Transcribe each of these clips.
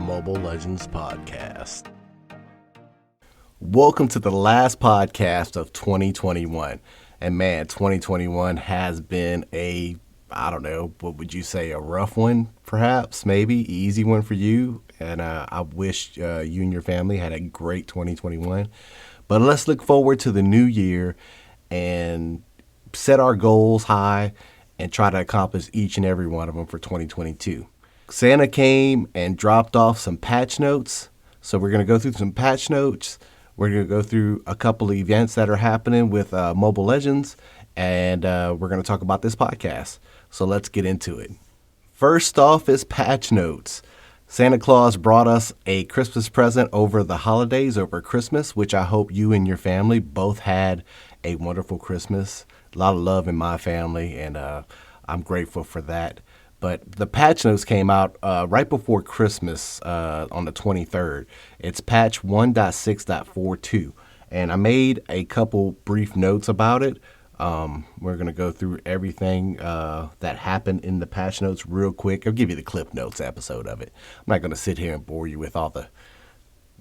Mobile Legends Podcast. Welcome to the last podcast of 2021. And man, 2021 has been what would you say, a rough one, perhaps, maybe, easy one for you. And I wish you and your family had a great 2021. But let's look forward to the new year and set our goals high and try to accomplish each and every one of them for 2022. Santa came and dropped off some patch notes. So we're going to go through some patch notes. We're going to go through a couple of events that are happening with Mobile Legends. And we're going to talk about this podcast. So let's get into it. First off is patch notes. Santa Claus brought us a Christmas present over the holidays, over Christmas, which I hope you and your family both had a wonderful Christmas. A lot of love in my family, and I'm grateful for that. But the patch notes came out right before Christmas on the 23rd. It's patch 1.6.42, and I made a couple brief notes about it. We're going to go through everything that happened in the patch notes real quick. I'll give you the clip notes episode of it. I'm not going to sit here and bore you with all the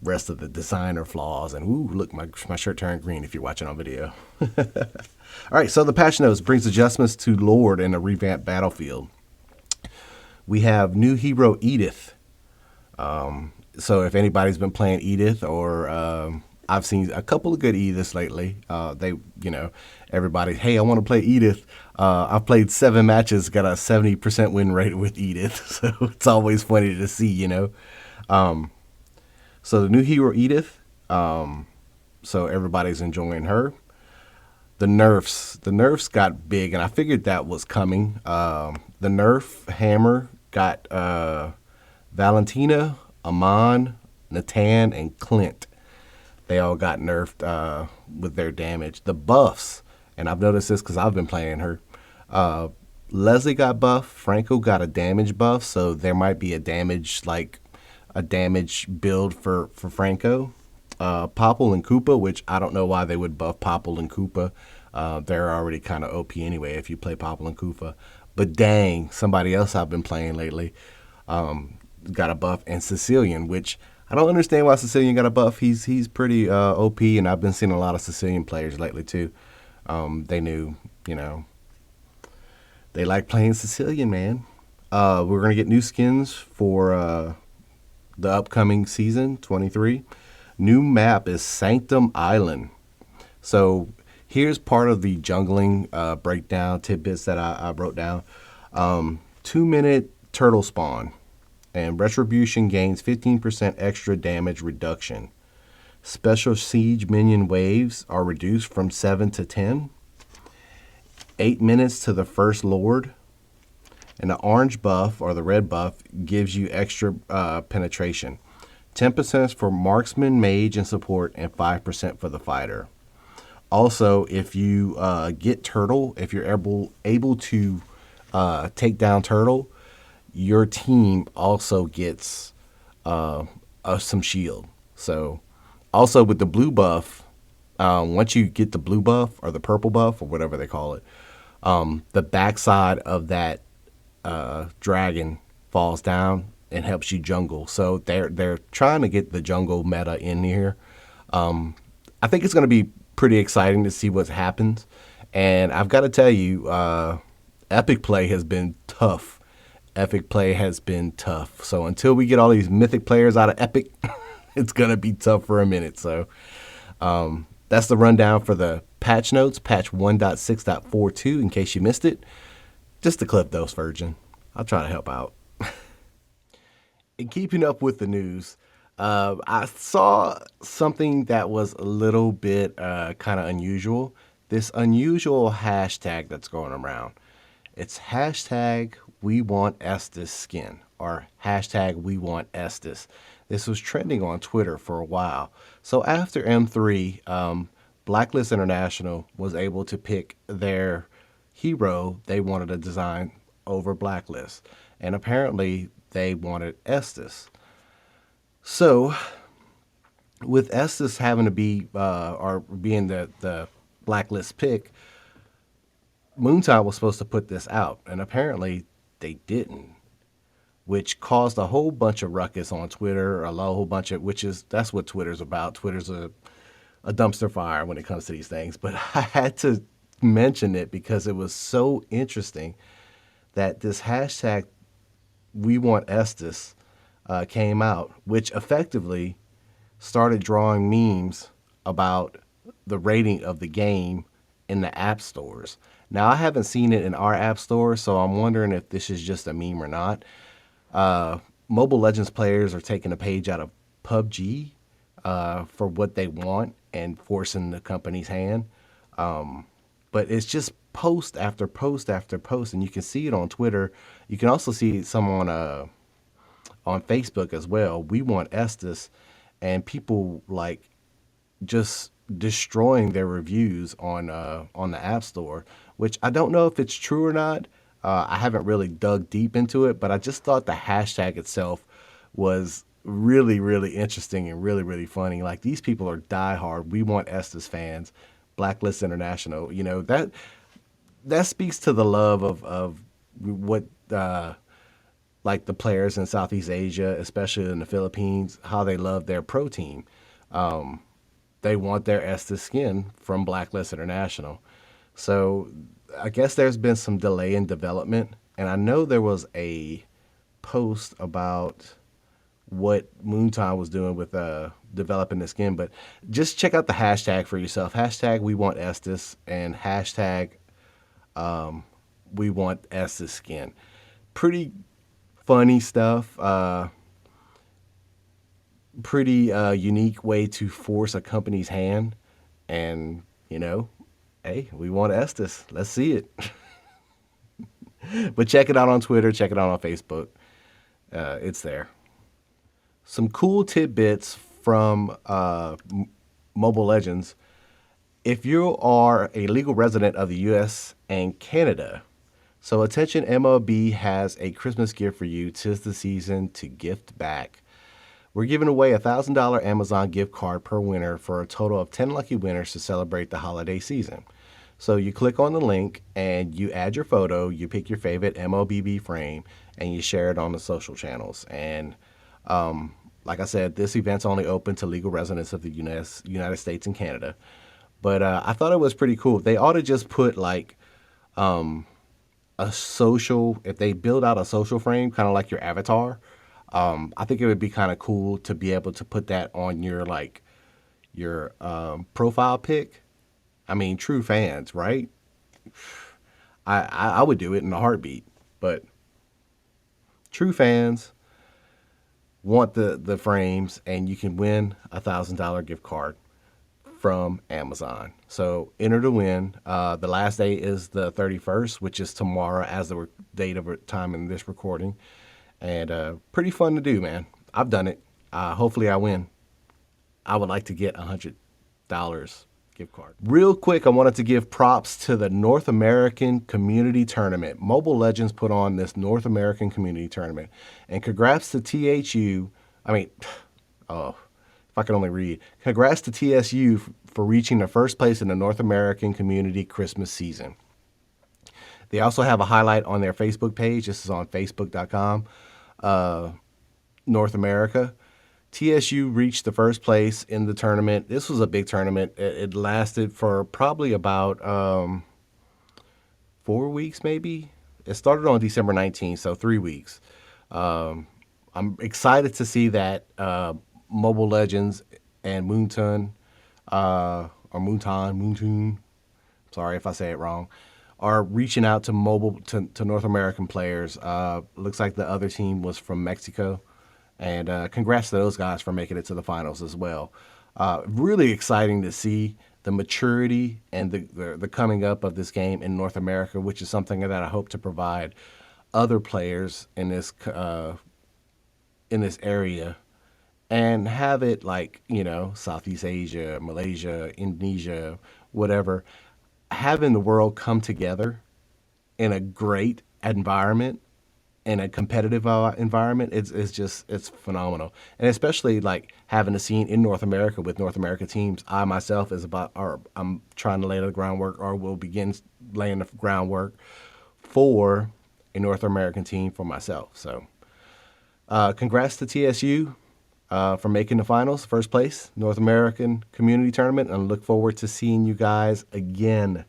rest of the designer flaws. And ooh, look, my shirt turned green if you're watching on video. All right, so the patch notes brings adjustments to Lord in a revamped battlefield. We have new hero Edith. So if anybody's been playing Edith, or I've seen a couple of good Ediths lately. Everybody, hey, I want to play Edith. I've played 7 matches, got a 70% win rate with Edith. So it's always funny to see, So the new hero Edith. So everybody's enjoying her. The nerfs got big, and I figured that was coming. The nerf hammer got Valentina, Amon, Natan, and Clint. They all got nerfed with their damage. The buffs, and I've noticed this because I've been playing her. Leslie got buff. Franco got a damage buff, so there might be a damage build for Franco. Popple and Koopa, which I don't know why they would buff Popple and Koopa. They're already kind of OP anyway if you play Popple and Koopa. But dang, somebody else I've been playing lately got a buff, and Cecilion, which I don't understand why Cecilion got a buff. He's pretty OP, and I've been seeing a lot of Cecilion players lately too. They like playing Cecilion, man. We're gonna get new skins for the upcoming season 23. New map is Sanctum Island. So here's part of the jungling breakdown tidbits that I wrote down. 2-minute turtle spawn, and Retribution gains 15% extra damage reduction. Special siege minion waves are reduced from 7 to 10. 8 minutes to the first lord. And the orange buff or the red buff gives you extra penetration. 10% for marksman, mage, and support, and 5% for the fighter. Also, if you get turtle, if you're able to take down turtle, your team also gets some shield. So, also with the blue buff, once you get the blue buff or the purple buff or whatever they call it, the backside of that dragon falls down and helps you jungle. So they're trying to get the jungle meta in here. I think it's going to be pretty exciting to see what happens. And I've got to tell you, epic play has been tough. So until we get all these mythic players out of epic, it's going to be tough for a minute. So that's the rundown for the patch notes, patch 1.6.42, in case you missed it. Just the clip dose version. I'll try to help out. In keeping up with the news, I saw something that was a little bit kind of unusual. This unusual hashtag that's going around. It's hashtag weWantEstes skin, or hashtag weWantEstes. This was trending on Twitter for a while. So after M3, Blacklist International was able to pick their hero they wanted to design over Blacklist. And apparently they wanted Estes. So with Estes having to be, or being the Blacklist pick, Moonshine was supposed to put this out. And apparently they didn't, which caused a whole bunch of ruckus on Twitter, whole bunch of, that's what Twitter's about. Twitter's a dumpster fire when it comes to these things. But I had to mention it because it was so interesting that this hashtag weWantEstes came out, which effectively started drawing memes about the rating of the game in the app stores. Now, I haven't seen it in our app store, so I'm wondering if this is just a meme or not. Mobile Legends players are taking a page out of PUBG for what they want and forcing the company's hand. But it's just post after post after post, and you can see it on Twitter. You can also see some on Facebook as well. weWantEstes, and people like just destroying their reviews on the App Store, which I don't know if it's true or not. I haven't really dug deep into it, but I just thought the hashtag itself was really, really interesting and really, really funny. Like, these people are diehard weWantEstes fans, Blacklist International. You know, that speaks to the love of what like the players in Southeast Asia, especially in the Philippines, how they love their pro team. They want their Estes skin from Blacklist International. So I guess there's been some delay in development, and I know there was a post about what Moontime was doing with developing the skin, but just check out the hashtag for yourself. Hashtag weWantEstes and hashtag weWantEstes skin. Pretty funny stuff. Pretty unique way to force a company's hand, and hey, we want Estes. Let's see it. But check it out on Twitter. Check it out on Facebook. It's there. Some cool tidbits from Mobile Legends. If you are a legal resident of the U.S. and Canada, so attention, MLB has a Christmas gift for you. 'Tis the season to gift back. We're giving away a $1,000 Amazon gift card per winner for a total of 10 lucky winners to celebrate the holiday season. So you click on the link and you add your photo, you pick your favorite MLBB frame, and you share it on the social channels. And like I said, this event's only open to legal residents of the United States and Canada. But I thought it was pretty cool. They ought to just put like a social, if they build out a social frame, kind of like your avatar. I think it would be kind of cool to be able to put that on your profile pic. I mean, true fans, right? I would do it in a heartbeat, but true fans want the frames, and you can win a $1,000 gift card from Amazon. So enter to win. The last day is the 31st, which is tomorrow as the date of time in this recording. And pretty fun to do, man. I've done it. Hopefully I win. I would like to get $100 gift card. Real quick, I wanted to give props to the North American Community Tournament. Mobile Legends put on this North American Community Tournament. And congrats to THU. Oh, if I could only read. Congrats to TSU for reaching the first place in the North American Community Christmas season. They also have a highlight on their Facebook page. This is on facebook.com. North America. TSU reached the first place in the tournament. This was a big tournament. It lasted for probably about 4 weeks, maybe. It started on December 19th, so 3 weeks. I'm excited to see that Mobile Legends and Moontoon, sorry if I say it wrong, are reaching out to to North American players. Looks like the other team was from Mexico. And congrats to those guys for making it to the finals as well. Really exciting to see the maturity and the coming up of this game in North America, which is something that I hope to provide other players in this area, and have it like, Southeast Asia, Malaysia, Indonesia, whatever, having the world come together in a great environment, in a competitive environment. It's phenomenal. And especially like having a scene in North America with North America teams. I myself I'm trying to lay the groundwork, or will begin laying the groundwork for a North American team for myself. So Congrats to TSU for making the finals, first place, North American Community Tournament, and look forward to seeing you guys again.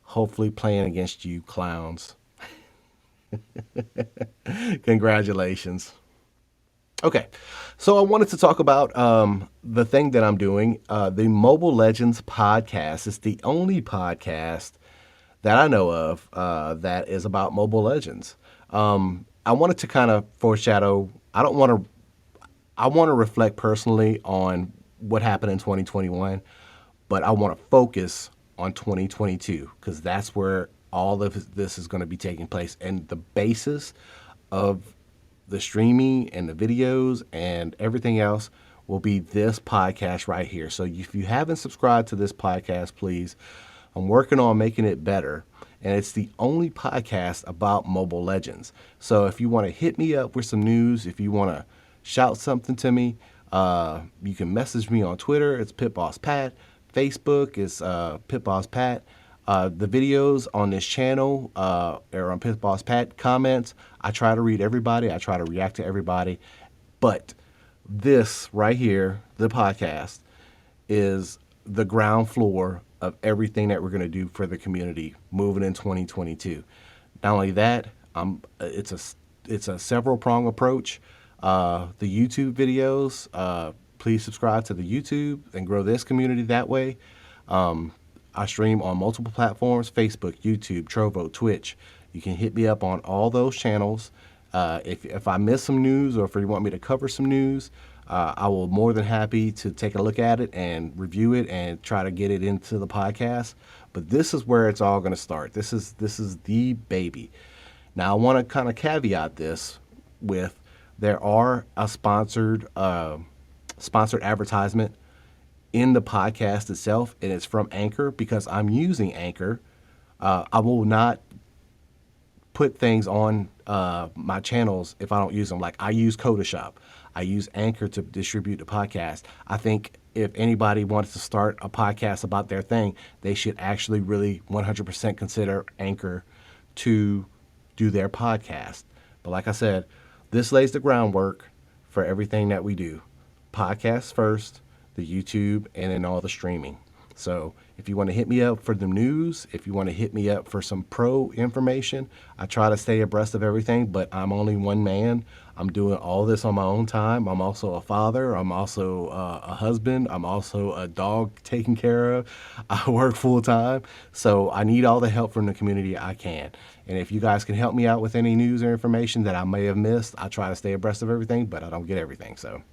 Hopefully playing against you clowns. Congratulations. Okay, so I wanted to talk about the thing that I'm doing. The Mobile Legends podcast is the only podcast that I know of that is about Mobile Legends. I wanted to kind of foreshadow. I want to reflect personally on what happened in 2021, but I want to focus on 2022 because that's where all of this is going to be taking place, and the basis of the streaming and the videos and everything else will be this podcast right here. So if you haven't subscribed to this podcast, please, I'm working on making it better. And it's the only podcast about Mobile Legends. So if you want to hit me up with some news, if you want to shout something to me, you can message me on Twitter. It's PitbossPat. Facebook is PitbossPat. The videos on this channel are on PitbossPat comments. I try to read everybody. I try to react to everybody. But this right here, the podcast, is the ground floor of everything that we're going to do for the community moving in 2022. Not only that, it's a several prong approach. The YouTube videos, please subscribe to the YouTube and grow this community that way. I stream on multiple platforms: Facebook, YouTube, Trovo, Twitch. You can hit me up on all those channels. If I miss some news, or if you want me to cover some news, I will more than happy to take a look at it and review it and try to get it into the podcast. But this is where it's all going to start. This is the baby. Now I want to kind of caveat this with there are a sponsored advertisement in the podcast itself, and it's from Anchor because I'm using Anchor. I will not put things on my channels if I don't use them. Like I use Codashop. I use Anchor to distribute the podcast. I think if anybody wants to start a podcast about their thing, they should actually really 100% consider Anchor to do their podcast. But like I said, this lays the groundwork for everything that we do. Podcasts first, the YouTube, and then all the streaming. So if you want to hit me up for the news, if you want to hit me up for some pro information, I try to stay abreast of everything, but I'm only one man. I'm doing all this on my own time. I'm also a father. I'm also a husband. I'm also a dog taken care of. I work full time. So I need all the help from the community I can. And if you guys can help me out with any news or information that I may have missed, I try to stay abreast of everything, but I don't get everything. So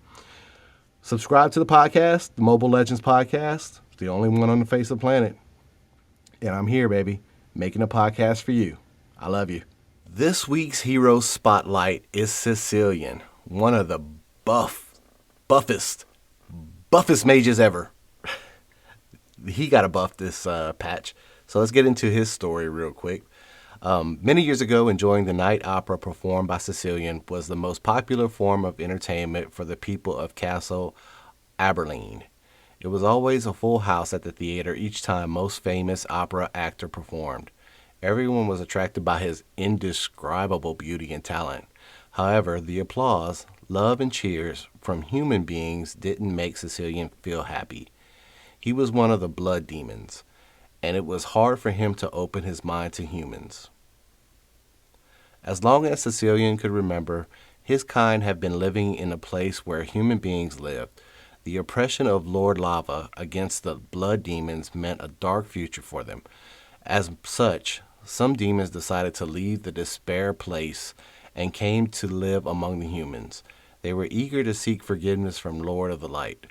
subscribe to the podcast, the Mobile Legends podcast. It's the only one on the face of the planet. And I'm here, baby, making a podcast for you. I love you. This week's hero spotlight is Cecilion, one of the buffest mages ever. He got a buff this patch. So let's get into his story real quick. Many years ago, enjoying the night opera performed by Cecilion was the most popular form of entertainment for the people of Castle Aberline. It was always a full house at the theater each time most famous opera actor performed. Everyone was attracted by his indescribable beauty and talent. However, the applause, love, and cheers from human beings didn't make Cecilion feel happy. He was one of the blood demons, and it was hard for him to open his mind to humans. As long as Cecilion could remember, his kind had been living in a place where human beings lived. The oppression of Lord Lava against the blood demons meant a dark future for them. As such, some demons decided to leave the despair place and came to live among the humans. They were eager to seek forgiveness from Lord of the Light,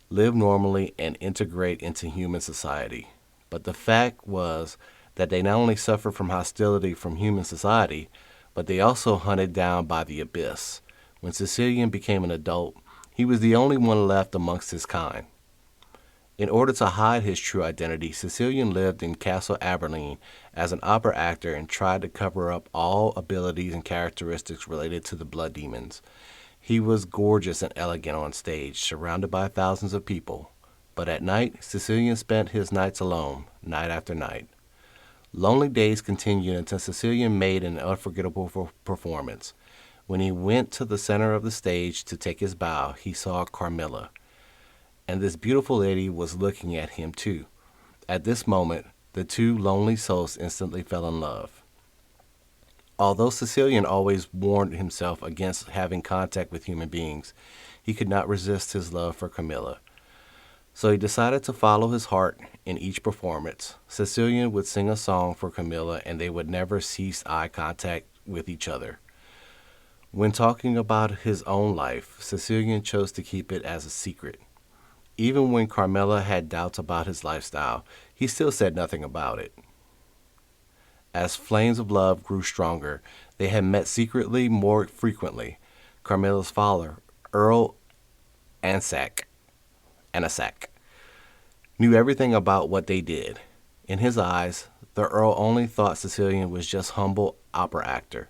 live normally, and integrate into human society. But the fact was that they not only suffered from hostility from human society, but they also hunted down by the abyss. When Cecilion became an adult, he was the only one left amongst his kind. In order to hide his true identity, Cecilion lived in Castle Aberline as an opera actor and tried to cover up all abilities and characteristics related to the blood demons. He was gorgeous and elegant on stage, surrounded by thousands of people. But at night, Cecilion spent his nights alone, night after night. Lonely days continued until Cecilion made an unforgettable performance. When he went to the center of the stage to take his bow, he saw Carmilla, and this beautiful lady was looking at him too. At this moment, the two lonely souls instantly fell in love. Although Cecilion always warned himself against having contact with human beings, he could not resist his love for Camilla. So he decided to follow his heart in each performance. Cecilion would sing a song for Camilla, and they would never cease eye contact with each other. When talking about his own life, Cecilion chose to keep it as a secret. Even when Carmilla had doubts about his lifestyle, he still said nothing about it. As flames of love grew stronger, they had met secretly more frequently. Carmilla's father, Earl Anasac, knew everything about what they did. In his eyes, the Earl only thought Cecilion was just humble opera actor.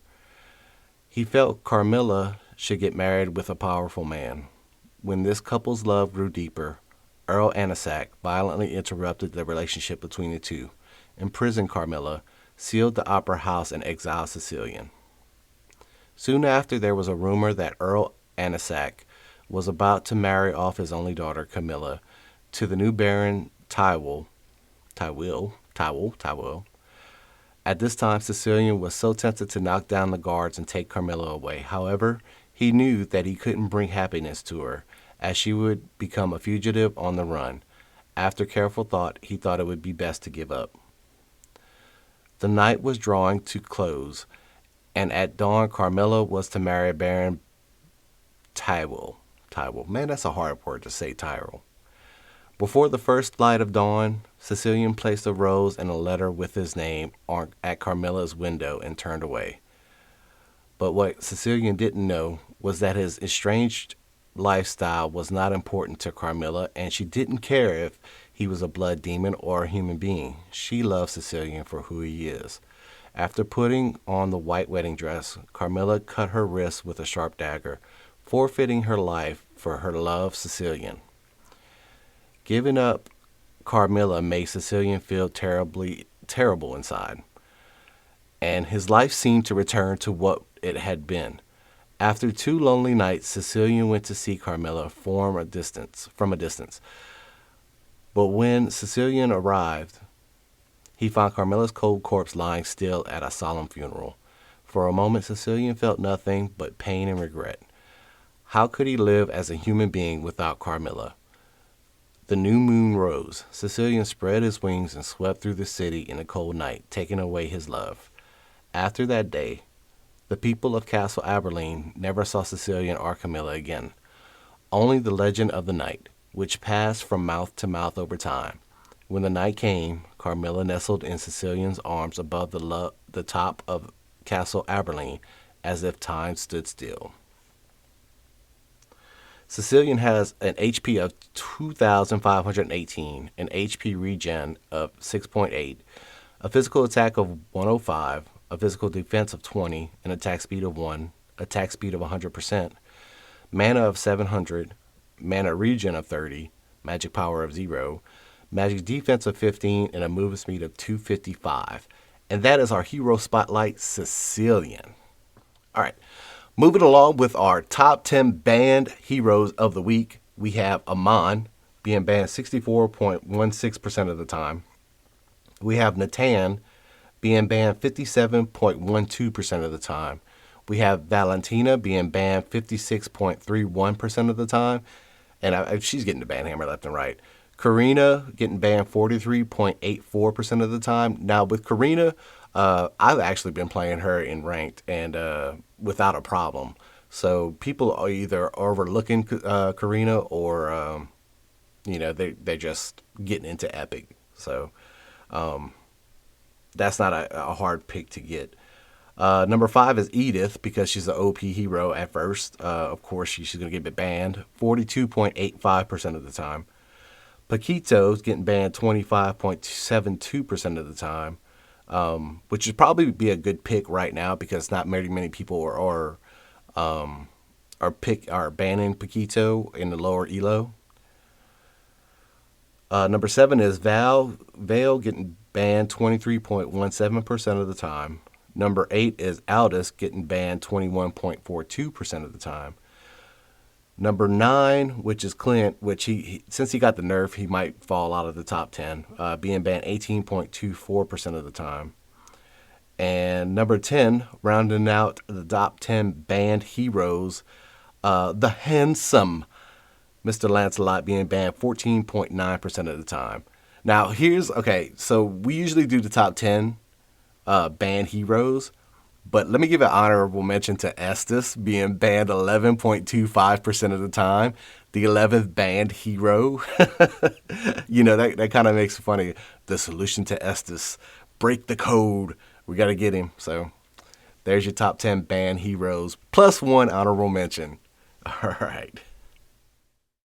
He felt Carmilla should get married with a powerful man. When this couple's love grew deeper, Earl Anasac violently interrupted the relationship between the two, imprisoned Carmilla, sealed the opera house, and exiled Cecilion. Soon after, there was a rumor that Earl Anasac was about to marry off his only daughter, Camilla, to the new Baron Tywell. At this time, Cecilion was so tempted to knock down the guards and take Carmilla away. However, he knew that he couldn't bring happiness to her, as she would become a fugitive on the run. After careful thought, he thought it would be best to give up. The night was drawing to close, and at dawn, Carmilla was to marry Baron Tywell. Man, that's a hard word to say, Tyrell. Before the first light of dawn, Cecilion placed a rose and a letter with his name at Carmilla's window and turned away. But what Cecilion didn't know was that his estranged lifestyle was not important to Carmilla, and she didn't care if he was a blood demon or a human being. She loved Cecilion for who he is. After putting on the white wedding dress, Carmilla cut her wrist with a sharp dagger, forfeiting her life for her love, Cecilion. Giving up Carmilla made Cecilion feel terrible inside, and his life seemed to return to what it had been. After 2 lonely nights, Cecilion went to see Carmilla from a distance. But when Cecilion arrived, he found Carmilla's cold corpse lying still at a solemn funeral. For a moment, Cecilion felt nothing but pain and regret. How could he live as a human being without Carmilla? The new moon rose. Cecilion spread his wings and swept through the city in the cold night, taking away his love. After that day, the people of Castle Aberline never saw Cecilion or Camilla again. Only the legend of the night, which passed from mouth to mouth over time. When the night came, Carmilla nestled in Cecilion's arms above the top of Castle Aberline, as if time stood still. Cecilion has an HP of 2,518, an HP regen of 6.8, a physical attack of 105, a physical defense of 20, an attack speed of 1, attack speed of 100%, mana of 700, mana regen of 30, magic power of 0, magic defense of 15, and a movement speed of 255. And that is our hero spotlight, Cecilion. All right, moving along with our top 10 banned heroes of the week, we have Amon being banned 64.16% of the time. We have Natan being banned 57.12% of the time. We have Valentina being banned 56.31% of the time. And she's getting the ban hammer left and right. Karina getting banned 43.84% of the time. Now, with Karina, I've actually been playing her in ranked and without a problem. So people are either overlooking Karina or, they're just getting into epic. So that's not a hard pick to get. Number 5 is Edith, because she's an OP hero at first. Of course, she's going to get banned 42.85% of the time. Paquito's getting banned 25.72% of the time, which would probably be a good pick right now because not many people are banning Paquito in the lower elo. Number 7 is Vale getting banned 23.17% of the time. Number 8 is Aldous, getting banned 21.42% of the time. Number 9, which is Clint, which he since he got the nerf, he might fall out of the top 10, being banned 18.24% of the time. And number 10, rounding out the top 10 banned heroes, the handsome Mr. Lancelot, being banned 14.9% of the time. Now, so we usually do the top 10 banned heroes, but let me give an honorable mention to Estes, being banned 11.25% of the time, the 11th banned hero. That kind of makes it funny. The solution to Estes, break the code. We got to get him. So there's your top 10 banned heroes, plus one honorable mention. All right.